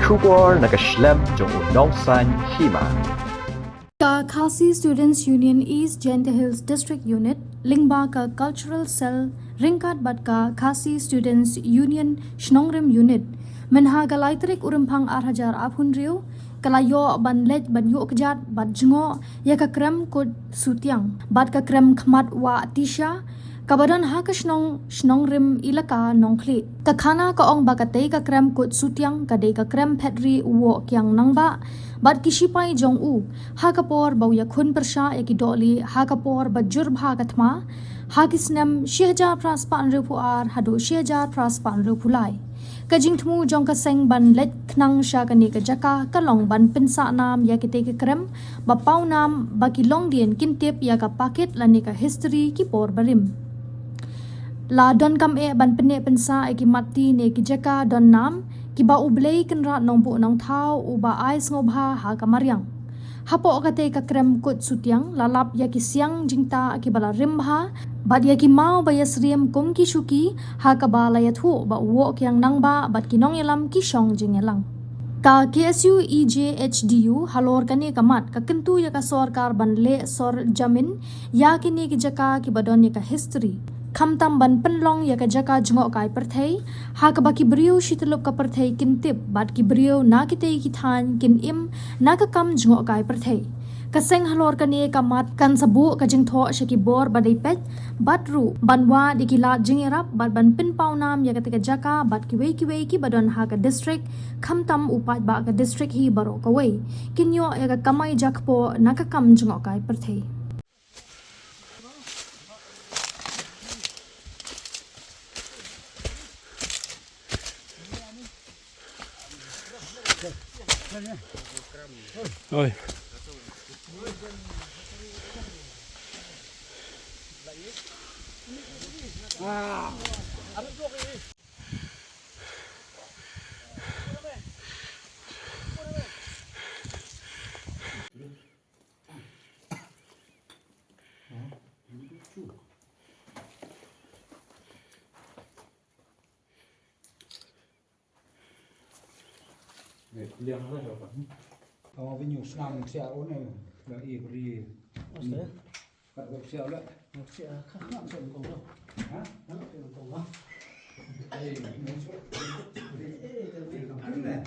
Shubor nakaslem jong unongsan Hima. Ka Khasi Students Union East Jaintia Hills District Unit, Lingba ka Cultural Cell, Ringkat bat ka Khasi Students Union Shnongrim Unit, Menha galaitrik urimpang arhajar abhunriu, kalayo ban lej ban yu kejat bat jengo ya ka Krem kod sutiang, bat ka Krem khmat wa tisha, kabadan ha ka shnongrim ilaka nongkli. Ka khana ka ong bakatei ka Krem kod sutiang kadei ka Krem petri wo kyang nangba, bat kishipai jong u, ha kapor bau ya khun persha ya ki doli, ha kapor bat jur bha katma, ha kisnem 1000 praspan rupuar hado 1000 praspan rupulai. Kajing temu jong ka seng ban let knang sha kani ka jaka ka long ban Pynsah nam ya kite ka Krem ba pau nam ba ki long dien kintip ya ka paket lani ka history ki por barim. La don kam e ban Pynneh Pynsah e ki mati ne ki jaka don nam ki ba ublei kenra nong bu nong thau u ba ais ngobha ha ka maryang. Hapo kate ka Krem kut sutiang lalap ya ki siang jingta ki bala rimha bad ya ki mau ba yasriem kum ki shuki ha ka ba la yathu ba wo kyang nangba bad ki nong yalam ki shong jingelang. Ka KSU EJHDU halor kani kamat ka Kyntu ya ka sorkar ban le sor jamin ya ki ni ki jaka ki badon ya ka history. Kamtam ban penlong ya ka jaka jengok kai perthei ha ka baki brio shitelup ka perthei kintip bat ki brio na kitei ki than kin im na ka kam jengok kai perthei ka seng halor ka ne ka mat kan sabu ka jing tho shaki bor badai pet bat ru banwa dikilat jingerap bat ban pin pau nam ya ka te ka jaka bat ki wei ki badon ha ka district kamtam upat ba ka district hi baro ka wei kinyo ya ka kamai jakpo na ka kam jengok kai perthei. Oi. Liang lah apa? Kalau venue senang siapa ni, dah beri. Maksudnya? Kalau siapa lah, siapa nak siapa kau lah? Hah? Nak siapa kau lah? Pynneh.